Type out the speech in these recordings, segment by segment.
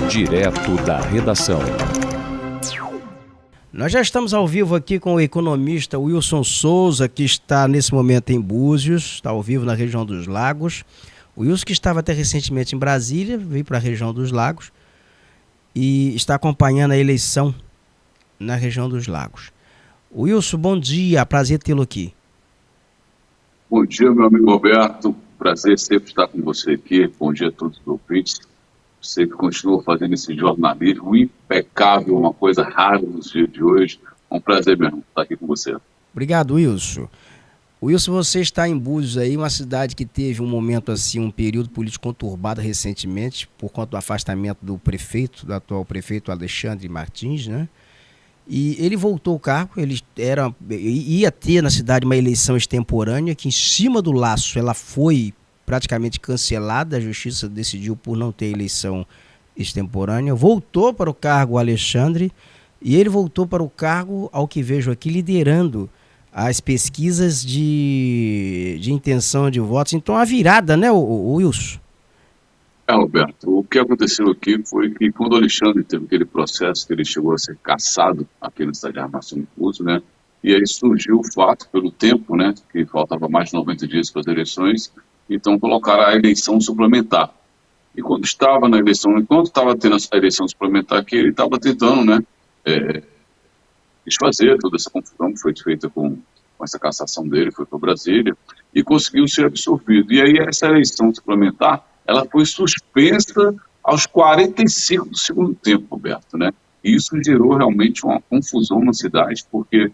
Direto da redação. Nós já estamos ao vivo aqui com o economista Wilson Souza, que está nesse momento em Búzios, está ao vivo na região dos Lagos. O Wilson, que estava até recentemente em Brasília, veio para a região dos Lagos e está acompanhando a eleição na região dos Lagos. Wilson, bom dia, prazer tê-lo aqui. Bom dia, meu amigo Roberto, prazer sempre estar com você aqui. Bom dia a todos os ouvintes. Você que continua fazendo esse jornalismo impecável, uma coisa rara nos dias de hoje. É um prazer mesmo estar aqui com você. Obrigado, Wilson. Wilson, você está em Búzios aí, uma cidade que teve um momento assim, um período político conturbado recentemente, por conta do afastamento do prefeito, do atual prefeito Alexandre Martins, né? E ele voltou ao cargo, ele ia ter na cidade uma eleição extemporânea, que em cima do laço ela foi praticamente cancelada, a justiça decidiu por não ter eleição extemporânea, voltou para o cargo o Alexandre, e ele voltou para o cargo, ao que vejo aqui, liderando as pesquisas de intenção de votos. Então a virada, né, o Wilson? Roberto, o que aconteceu aqui foi que quando o Alexandre teve aquele processo que ele chegou a ser cassado aqui na cidade de Armação de Búzios, né, e aí surgiu o fato, pelo tempo, né, que faltava mais de 90 dias para as eleições, então colocaram a eleição suplementar. E quando estava na eleição, enquanto estava tendo a eleição suplementar aqui, ele estava tentando, né, desfazer toda essa confusão que foi feita com essa cassação dele, foi para Brasília, e conseguiu ser absorvido. E aí essa eleição suplementar, ela foi suspensa aos 45 do segundo tempo, Roberto, né? E isso gerou realmente uma confusão na cidade, porque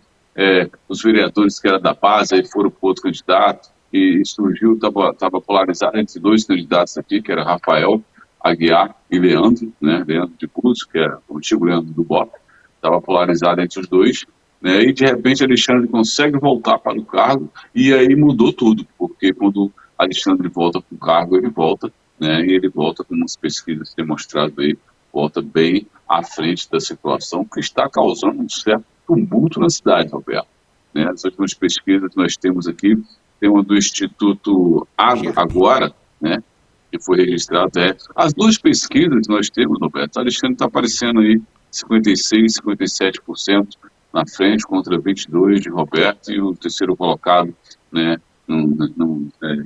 os vereadores que eram da base aí foram para outro candidato, e surgiu, estava polarizado entre dois candidatos aqui, que era Rafael Aguiar e Leandro, né? Leandro de Búzios, que era o antigo Leandro do BOP, estava polarizado entre os dois, né? E de repente Alexandre consegue voltar para o cargo, e aí mudou tudo, porque quando Alexandre volta para o cargo, ele volta, né? E ele volta, como as pesquisas têm mostrado aí, volta bem à frente da situação que está causando um certo tumulto na cidade, Roberto, né? As últimas pesquisas que nós temos aqui, tem uma do Instituto Agora, né, que foi registrado. As duas pesquisas que nós temos, Roberto, Alexandre está aparecendo aí 56%, 57% na frente contra 22% de Roberto, e o terceiro colocado, né,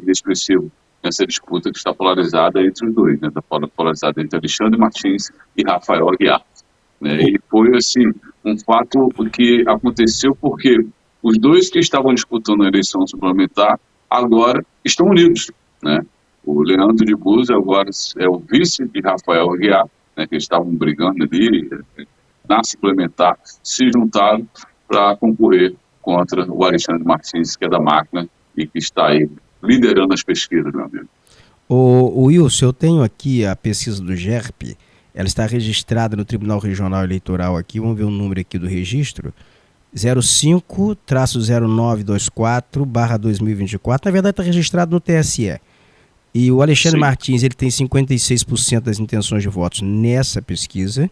inexpressivo nessa disputa que está polarizada entre os dois, né, está polarizada entre Alexandre Martins e Rafael Aguiar, né, e foi assim um fato que aconteceu porque os dois que estavam disputando a eleição suplementar agora estão unidos, né? O Leandro de Búzios agora é o vice de Rafael Aguiar, né, que estavam brigando ali na suplementar, se juntaram para concorrer contra o Alexandre Martins, que é da máquina e que está aí liderando as pesquisas, meu amigo. O Wilson, eu tenho aqui a pesquisa do GERP, ela está registrada no Tribunal Regional Eleitoral aqui, vamos ver o número aqui do registro, 05-0924/2024, na verdade está registrado no TSE. E o Alexandre Martins, ele tem 56% das intenções de votos nessa pesquisa.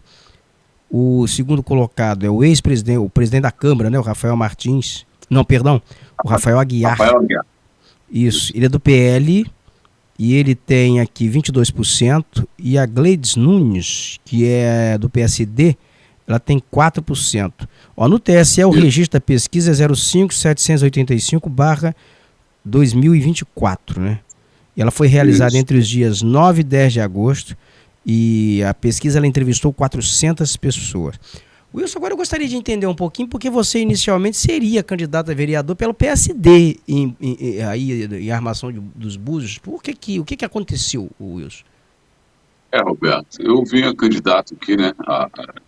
O segundo colocado é o ex-presidente, o presidente da Câmara, né, o Rafael Martins. Não, perdão, o Rafael Aguiar. Rafael Aguiar. Isso, ele é do PL e ele tem aqui 22%. E a Gleides Nunes, que é do PSD, ela tem 4%. Ó, no TSE, o registro da pesquisa é 05-785/2024, né? E ela foi realizada entre os dias 9 e 10 de agosto e a pesquisa ela entrevistou 400 pessoas. Wilson, agora eu gostaria de entender um pouquinho, porque você inicialmente seria candidato a vereador pelo PSD em Armação dos Búzios. O que aconteceu, Wilson? Roberto, eu vinha candidato aqui, né,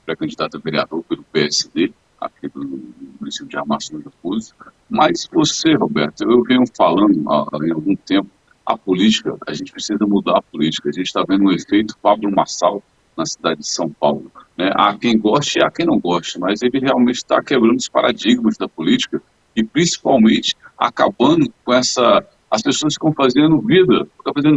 pré-candidato a vereador pelo PSD, aqui do município de Armação dos Búzios, mas você, Roberto, eu venho falando há algum tempo, a política, a gente precisa mudar a política, a gente está vendo um efeito Pablo Marçal na cidade de São Paulo, né? Há quem goste e há quem não goste, mas ele realmente está quebrando os paradigmas da política e principalmente acabando com as pessoas que estão fazendo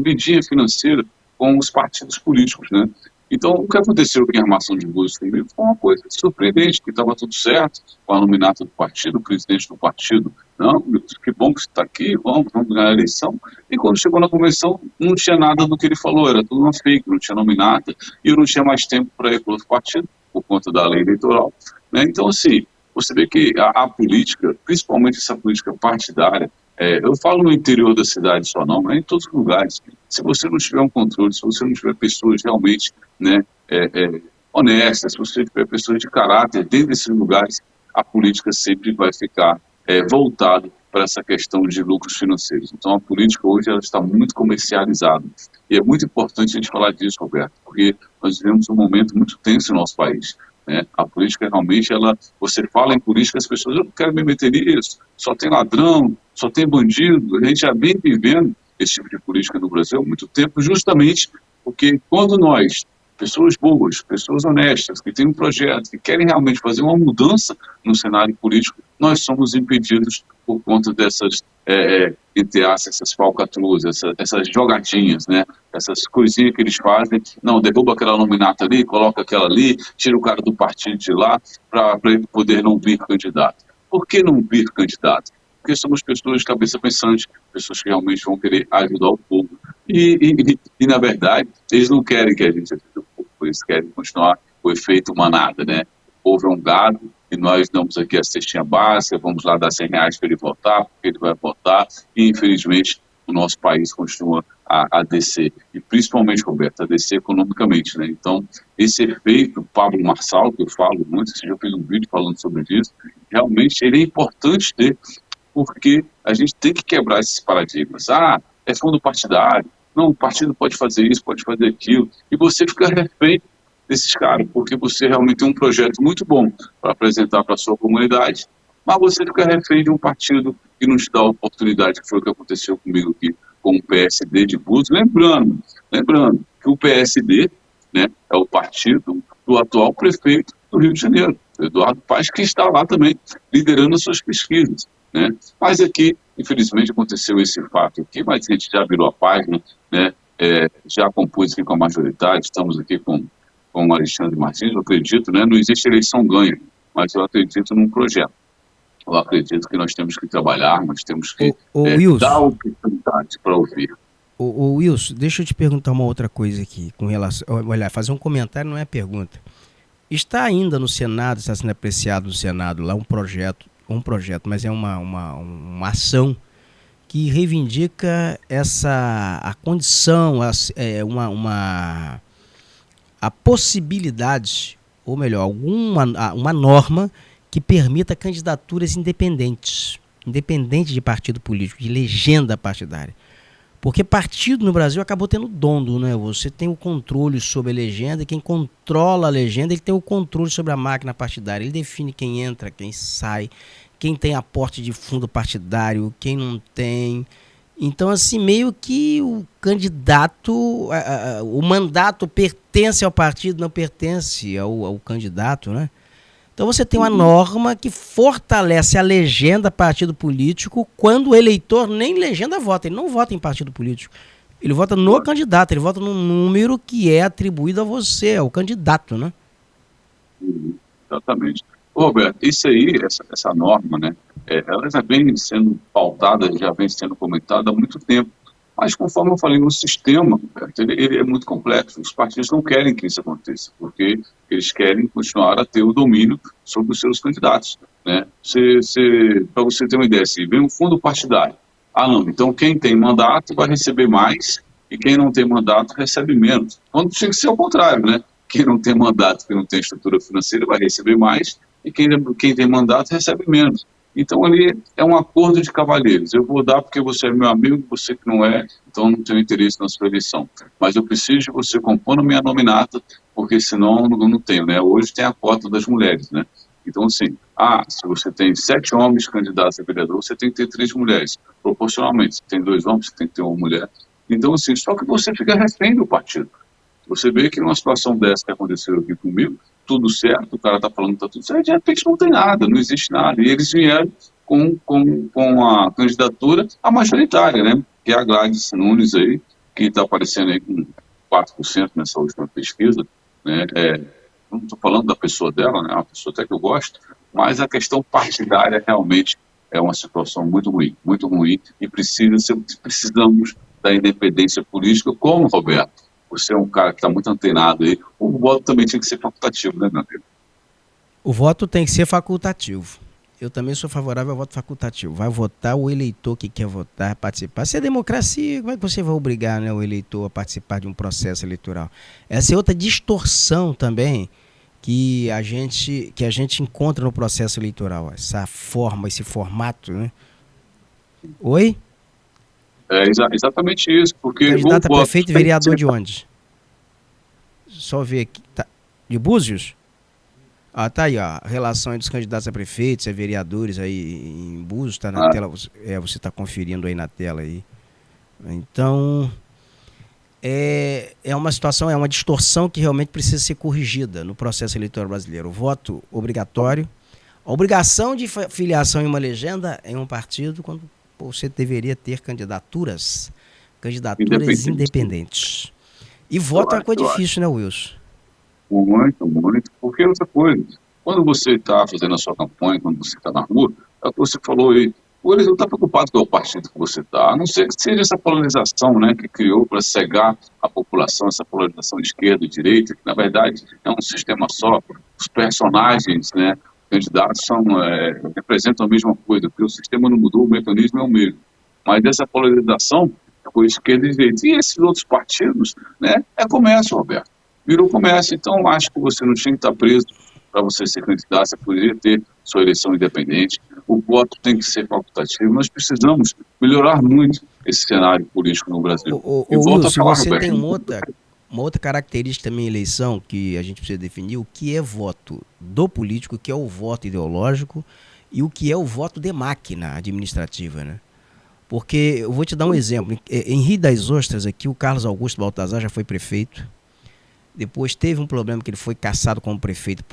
vidinha financeira com os partidos políticos, né? Então, o que aconteceu aqui em Armação de Búzios comigo foi uma coisa surpreendente, que estava tudo certo com a nominata do partido, o presidente do partido, não, que bom que você está aqui, vamos ganhar a eleição. E quando chegou na convenção, não tinha nada do que ele falou, era tudo uma fake, não tinha nominata, e eu não tinha mais tempo para ir para outro partido, por conta da lei eleitoral, né? Então, assim, você vê que a política, principalmente essa política partidária, eu falo no interior da cidade só não, mas em todos os lugares. Se você não tiver um controle, se você não tiver pessoas realmente, né, honestas, se você tiver pessoas de caráter dentro desses lugares, a política sempre vai ficar voltada para essa questão de lucros financeiros. Então, a política hoje ela está muito comercializada. E é muito importante a gente falar disso, Roberto, porque nós vivemos um momento muito tenso no nosso país, né? A política realmente, você fala em política, as pessoas, eu não quero me meter nisso, só tem ladrão, só tem bandido. A gente já vem vivendo esse tipo de política no Brasil há muito tempo, justamente porque quando nós, pessoas boas, pessoas honestas, que têm um projeto, que querem realmente fazer uma mudança no cenário político, nós somos impedidos por conta dessas, entre aspas, essas falcatruas, essas jogadinhas, né? Essas coisinhas que eles fazem, não, derruba aquela nominata ali, coloca aquela ali, tira o cara do partido de lá, para ele poder não vir candidato. Por que não vir candidato? Porque somos pessoas de cabeça pensante, pessoas que realmente vão querer ajudar o povo. E na verdade, eles não querem que a gente ajude o povo, eles querem continuar o efeito manada, né? O povo é um gado e nós damos aqui a cestinha básica, vamos lá dar R$ 100 para ele votar, porque ele vai votar, e infelizmente o nosso país continua a descer, e principalmente, Roberto, a descer economicamente, né? Então, esse efeito Pablo Marçal, que eu falo muito, você já fez um vídeo falando sobre isso, realmente ele é importante ter, porque a gente tem que quebrar esses paradigmas. Ah, é fundo partidário, não, o partido pode fazer isso, pode fazer aquilo, e você fica refém desses caras, porque você realmente tem um projeto muito bom para apresentar para a sua comunidade, mas você fica refém de um partido que não te dá a oportunidade, que foi o que aconteceu comigo aqui com o PSD de Búzios, lembrando que o PSD, né, é o partido do atual prefeito do Rio de Janeiro, Eduardo Paes, que está lá também liderando as suas pesquisas, né? Mas aqui, infelizmente, aconteceu esse fato aqui, mas a gente já virou a página, né? Já compôs aqui com a majoritária, estamos aqui com o Alexandre Martins, eu acredito, né? Não existe eleição ganha, mas eu acredito num projeto. Eu acredito que nós temos que trabalhar, nós temos que dar oportunidade para ouvir. Wilson, deixa eu te perguntar uma outra coisa aqui, com relação, olha, fazer um comentário não é pergunta. Está ainda no Senado, está sendo apreciado no Senado lá um projeto, mas é uma ação que reivindica a condição, a possibilidade, ou melhor, uma norma que permita candidaturas independente de partido político, de legenda partidária. Porque partido no Brasil acabou tendo dono, né? Você tem o controle sobre a legenda, e quem controla a legenda, ele tem o controle sobre a máquina partidária. Ele define quem entra, quem sai, quem tem aporte de fundo partidário, quem não tem. Então, assim, meio que o candidato, o mandato pertence ao partido, não pertence ao candidato, né? Então você tem uma norma que fortalece a legenda partido político quando o eleitor nem legenda vota, ele não vota em partido político. Ele vota no candidato, ele vota no número que é atribuído a você, ao candidato, né? Exatamente. Roberto, isso aí, essa norma, né, ela já vem sendo pautada, já vem sendo comentada há muito tempo. Mas, conforme eu falei, no sistema, ele é muito complexo. Os partidos não querem que isso aconteça, porque eles querem continuar a ter o domínio sobre os seus candidatos, né? Para você ter uma ideia, se vem um fundo partidário, não, então quem tem mandato vai receber mais e quem não tem mandato recebe menos. Quando tinha que ser ao contrário, né? Quem não tem mandato, quem não tem estrutura financeira vai receber mais e quem tem mandato recebe menos. Então, ali é um acordo de cavalheiros. Eu vou dar porque você é meu amigo, você que não é, então não tenho interesse na sua eleição. Mas eu preciso de você compondo minha nominata, porque senão eu não tenho, né? Hoje tem a cota das mulheres, né? Então, assim, se você tem 7 homens candidatos a vereador, você tem que ter 3 mulheres. Proporcionalmente, se tem 2 homens, você tem que ter uma mulher. Então, assim, só que você fica refém do partido. Você vê que numa situação dessa que aconteceu aqui comigo, tudo certo, o cara está falando que está tudo certo, de repente não tem nada, não existe nada. E eles vieram com a candidatura a majoritária, né? Que é a Gladys Nunes aí, que está aparecendo aí com 4% nessa última pesquisa. né? Não estou falando da pessoa dela, né? É uma pessoa até que eu gosto, mas a questão partidária realmente é uma situação muito ruim, e precisamos da independência política, como, Roberto, você é um cara que está muito antenado aí, o voto também tinha que ser facultativo, né, meu amigo? O voto tem que ser facultativo. Eu também sou favorável ao voto facultativo. Vai votar o eleitor que quer votar, participar. Se é democracia, como é que você vai obrigar, né, o eleitor a participar de um processo eleitoral? Essa é outra distorção também que a gente encontra no processo eleitoral. Essa forma, esse formato, né? Oi? Exatamente isso, porque o Candidato a voto prefeito e tem que vereador ser... de onde? Só ver aqui. Tá. De Búzios? Ah, tá aí, ó. A relação dos candidatos a prefeitos, a vereadores aí em Búzios, tá na tela. Você está conferindo aí na tela aí. Então, é uma situação, é uma distorção que realmente precisa ser corrigida no processo eleitoral brasileiro. O voto obrigatório, a obrigação de filiação em uma legenda em um partido, quando você deveria ter candidaturas independentes. E voto é uma coisa difícil, né, Wilson? Muito, porque outra coisa, quando você está fazendo a sua campanha, quando você está na rua, é o que você falou aí, eles não estão preocupados com o partido que você está, a não ser que seja essa polarização, né, que criou para cegar a população, essa polarização de esquerda e direita, que na verdade é um sistema só, os personagens, né, candidatos representam a mesma coisa, porque o sistema não mudou, o mecanismo é o mesmo, mas essa polarização por esquerda e direita, e esses outros partidos, né, é comércio, Roberto. Virou comércio, então acho que você não tinha que estar preso para você ser candidato, você poderia ter sua eleição independente, o voto tem que ser facultativo, nós precisamos melhorar muito esse cenário político no Brasil. Wilson, você tem uma outra característica também em eleição que a gente precisa definir, o que é voto do político, o que é o voto ideológico e o que é o voto de máquina administrativa, né? Porque eu vou te dar um exemplo, em Rio das Ostras aqui o Carlos Augusto Baltazar já foi prefeito. Depois teve um problema que ele foi cassado como prefeito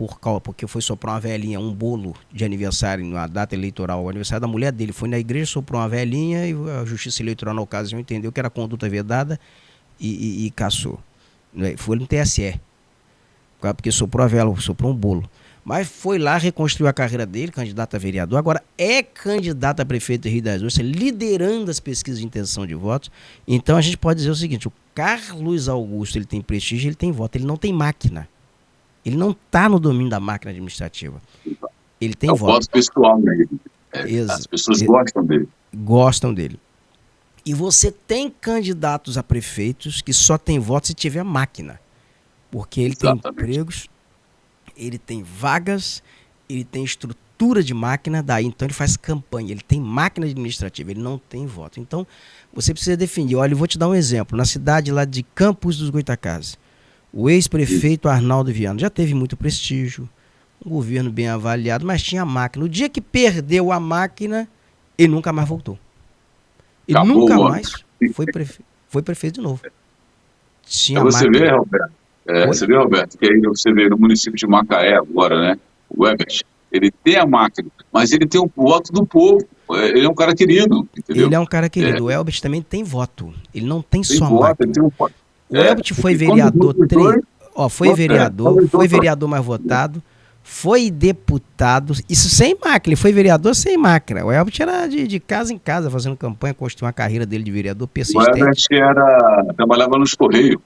porque foi soprar uma velhinha, um bolo de aniversário, na data eleitoral, o aniversário da mulher dele. Foi na igreja, soprou uma velhinha e a Justiça Eleitoral na ocasião entendeu que era conduta vedada e cassou. Foi no TSE, porque soprou a vela, soprou um bolo. Mas foi lá, reconstruiu a carreira dele, candidato a vereador. Agora é candidato a prefeito de Rio das Ostras, liderando as pesquisas de intenção de votos. Então a gente pode dizer o seguinte, o Carlos Augusto ele tem prestígio, ele tem voto, ele não tem máquina. Ele não está no domínio da máquina administrativa. Ele tem voto. É o voto pessoal dele. As pessoas gostam dele. Gostam dele. E você tem candidatos a prefeitos que só tem voto se tiver máquina. Porque ele tem empregos, ele tem vagas, ele tem estrutura de máquina, daí então ele faz campanha, ele tem máquina administrativa, ele não tem voto. Então você precisa definir. Olha, eu vou te dar um exemplo. Na cidade lá de Campos dos Goytacazes, o ex-prefeito Arnaldo Viana já teve muito prestígio, um governo bem avaliado, mas tinha máquina. No dia que perdeu a máquina, ele nunca mais voltou. Ele nunca mais foi prefeito de novo. Tinha você vê, Roberto, que aí você vê no município de Macaé agora, né? O Ebert, ele tem a máquina, mas ele tem o voto do povo. Ele é um cara querido, entendeu? Ele é um cara querido. O Elbert também tem voto. Ele não tem só voto, máquina. Ele tem um voto. O Elbert foi vereador, foi vereador mais votado, foi deputado, isso sem máquina, ele foi vereador sem máquina. O Elbert era de casa em casa, fazendo campanha, construiu uma carreira dele de vereador persistente. O Elbert trabalhava nos Correios.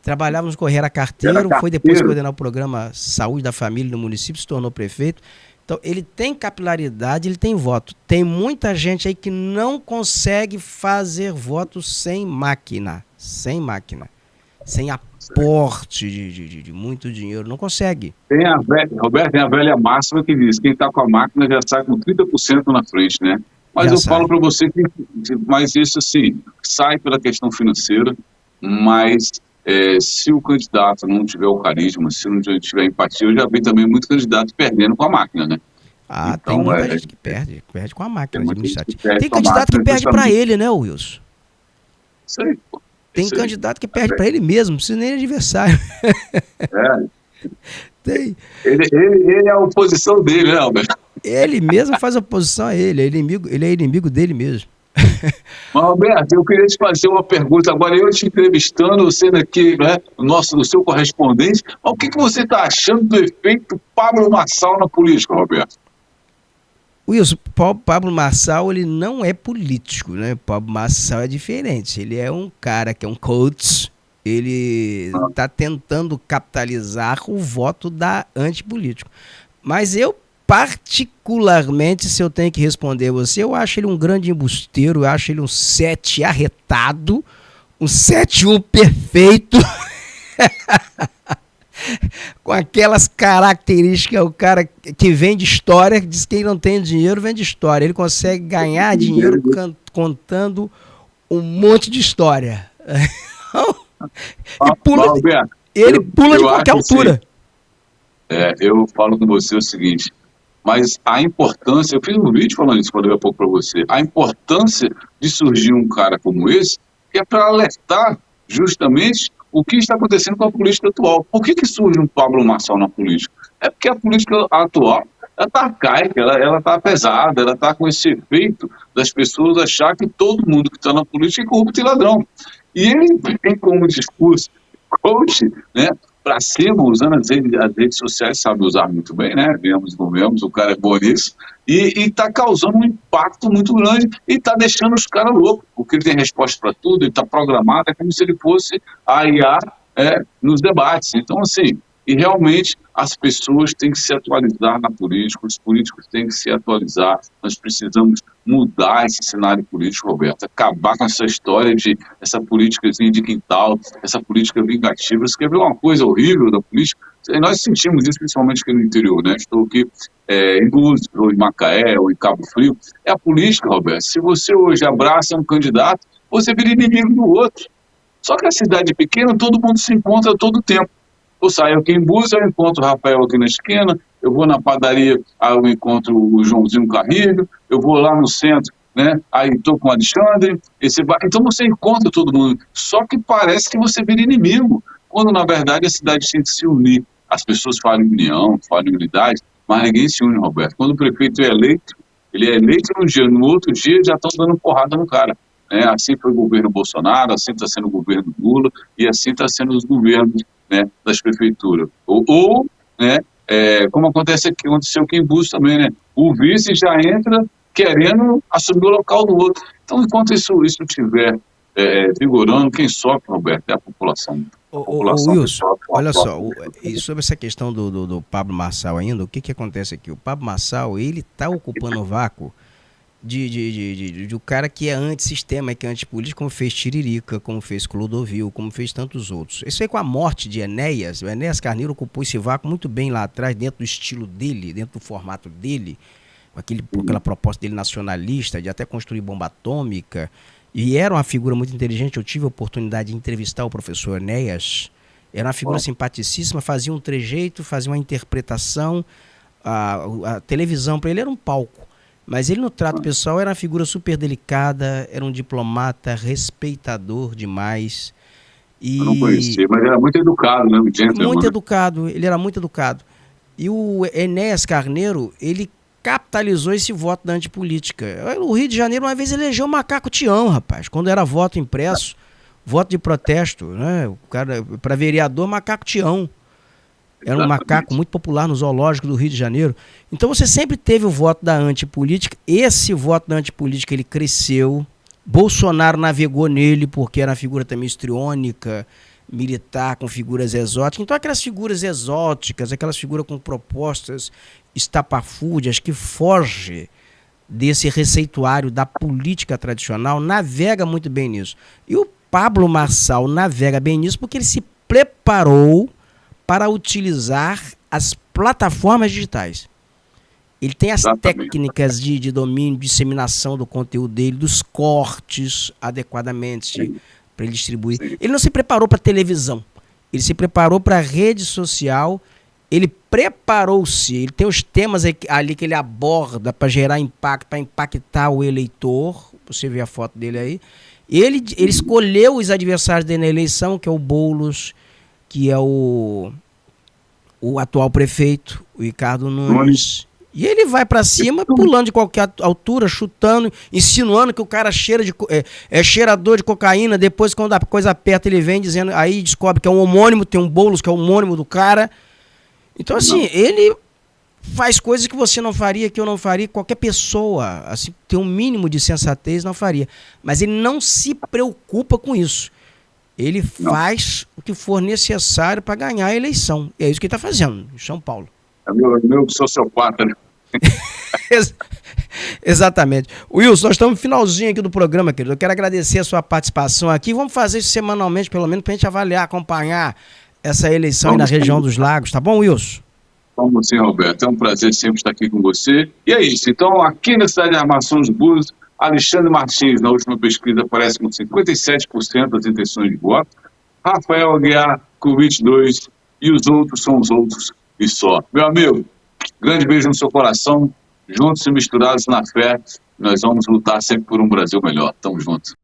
Trabalhava nos Correios, era carteiro, foi depois coordenar o programa Saúde da Família no município, se tornou prefeito. Então, ele tem capilaridade, ele tem voto. Tem muita gente aí que não consegue fazer voto sem máquina. Sem aporte de muito dinheiro. Não consegue. Roberto, tem a velha máxima que diz, quem está com a máquina já sai com 30% na frente, né? Mas eu falo para você que mas isso assim, sai pela questão financeira, mas se o candidato não tiver o carisma, se não tiver empatia, eu já vi também muito candidato perdendo com a máquina, né? Então, tem muita gente que perde com a máquina administrativa. Tem candidato que perde para ele, né, Wilson? Sei, pô. Tem candidato que perde para ele mesmo, não precisa nem de adversário. Tem. Ele é a oposição dele, né, Alberto? Ele mesmo faz oposição a ele, ele é inimigo dele mesmo. Mas, Roberto, eu queria te fazer uma pergunta. Agora, eu te entrevistando, você daqui, né, o seu correspondente, mas o que você está achando do efeito Pablo Marçal na política, Roberto? Wilson, Pablo Marçal, ele não é político, né? Pablo Marçal é diferente. Ele é um cara que é um coach. Ele está tentando capitalizar o voto da antipolítico. Mas eu, particularmente, se eu tenho que responder a você, eu acho ele um grande embusteiro, eu acho ele um 7 arretado, um 7-1 perfeito. Com aquelas características, o cara que vende história, diz que quem não tem dinheiro vende história. Ele consegue ganhar dinheiro contando um monte de história. Ele pula de qualquer altura. Eu falo com você o seguinte, mas a importância, eu fiz um vídeo falando isso quando eu pouco para você, a importância de surgir um cara como esse, que é para alertar justamente o que está acontecendo com a política atual. Por que surge um Pablo Marçal na política? É porque a política atual está arcaica, ela está pesada, ela está com esse efeito das pessoas achar que todo mundo que está na política é corrupto e ladrão. E ele tem como discurso coach, né, para cima, usando as redes sociais, sabe usar muito bem, né? Vemos, o cara é bom nisso, e está causando um impacto muito grande e está deixando os caras loucos, porque ele tem resposta para tudo, ele está programado, é como se ele fosse a IA nos debates. Então, assim, e realmente as pessoas têm que se atualizar na política, os políticos têm que se atualizar, nós precisamos mudar esse cenário político, Roberto, acabar com essa história de essa políticazinha de quintal, essa política vingativa. Você quer ver uma coisa horrível da política? Nós sentimos isso principalmente aqui no interior, né? Estou aqui em Búzios, ou em Macaé, ou em Cabo Frio. É a política, Roberto. Se você hoje abraça um candidato, você vira inimigo do outro. Só que a cidade pequena, todo mundo se encontra todo tempo. Eu saio aqui em Búzios, eu encontro o Rafael aqui na esquina, eu vou na padaria, aí eu encontro o Joãozinho Carrilho, eu vou lá no centro, né? Aí estou com o Alexandre, então você encontra todo mundo, só que parece que você vira inimigo, quando na verdade a cidade tem que se unir. As pessoas falam em união, falam em unidade, mas ninguém se une, Roberto. Quando o prefeito é eleito, ele é eleito num dia, no outro dia já estão dando porrada no cara. Assim foi o governo Bolsonaro, assim está sendo o governo Lula, e assim está sendo os governos, né, das prefeituras. Como aconteceu aqui em Búzios também, né? O vice já entra querendo assumir o local do outro. Então, enquanto isso estiver vigorando, quem sofre, Roberto, é a população. Wilson, olha só, e sobre essa questão do Pablo Marçal ainda, o que acontece aqui? O Pablo Marçal, ele está ocupando o vácuo de um cara que é antissistema, que é antipolítico, como fez Tiririca, como fez Clodovil, como fez tantos outros. Isso aí com a morte de Enéas, o Enéas Carneiro ocupou esse vácuo muito bem lá atrás, dentro do estilo dele, dentro do formato dele, com aquela proposta dele nacionalista, de até construir bomba atômica, e era uma figura muito inteligente. Eu tive a oportunidade de entrevistar o professor Enéas, era uma figura simpaticíssima, fazia um trejeito, fazia uma interpretação, a televisão para ele era um palco. Mas ele no trato pessoal era uma figura super delicada, era um diplomata respeitador demais. Eu não conhecia, mas era muito educado, né? Muito educado, ele era muito educado. E o Enéas Carneiro, ele capitalizou esse voto da antipolítica. O Rio de Janeiro uma vez elegeu o Macaco Tião, rapaz, quando era voto impresso, voto de protesto, né? O cara, para vereador, Macaco Tião. Era um macaco muito popular no zoológico do Rio de Janeiro. Então você sempre teve o voto da antipolítica. Esse voto da antipolítica, ele cresceu. Bolsonaro navegou nele porque era uma figura também histriônica, militar, com figuras exóticas. Então aquelas figuras exóticas, aquelas figuras com propostas estapafúrdias que fogem desse receituário da política tradicional, navega muito bem nisso. E o Pablo Marçal navega bem nisso porque ele se preparou para utilizar as plataformas digitais. Ele tem as técnicas de domínio, de disseminação do conteúdo dele, dos cortes adequadamente para ele distribuir. Ele não se preparou para televisão, ele se preparou para rede social, ele preparou-se, ele tem os temas ali que ele aborda para gerar impacto, para impactar o eleitor. Você vê a foto dele aí. Ele escolheu os adversários dele na eleição, que é o Boulos, que é o atual prefeito, o Ricardo Nunes, E ele vai pra cima, pulando de qualquer altura, chutando, insinuando que o cara cheira é cheirador de cocaína. Depois, quando a coisa aperta, ele vem dizendo, aí descobre que é um homônimo, tem um Boulos que é um homônimo do cara. Então, assim, ele faz coisas que você não faria, que eu não faria, qualquer pessoa, assim, tem um mínimo de sensatez, não faria. Mas ele não se preocupa com isso. Ele faz o que for necessário para ganhar a eleição. E é isso que ele está fazendo em São Paulo. É meu sociopata, né? Exatamente. Wilson, nós estamos no finalzinho aqui do programa, querido. Eu quero agradecer a sua participação aqui. Vamos fazer isso semanalmente, pelo menos, para a gente avaliar, acompanhar essa eleição aí na região dos Lagos. Tá bom, Wilson? Vamos sim, Roberto. É um prazer sempre estar aqui com você. E é isso. Então, aqui na cidade de Armação dos Búzios, Alexandre Martins, na última pesquisa, aparece com 57% das intenções de voto. Rafael Aguiar com 22%. E os outros são os outros e só. Meu amigo, grande beijo no seu coração. Juntos e misturados na fé, nós vamos lutar sempre por um Brasil melhor. Tamo junto.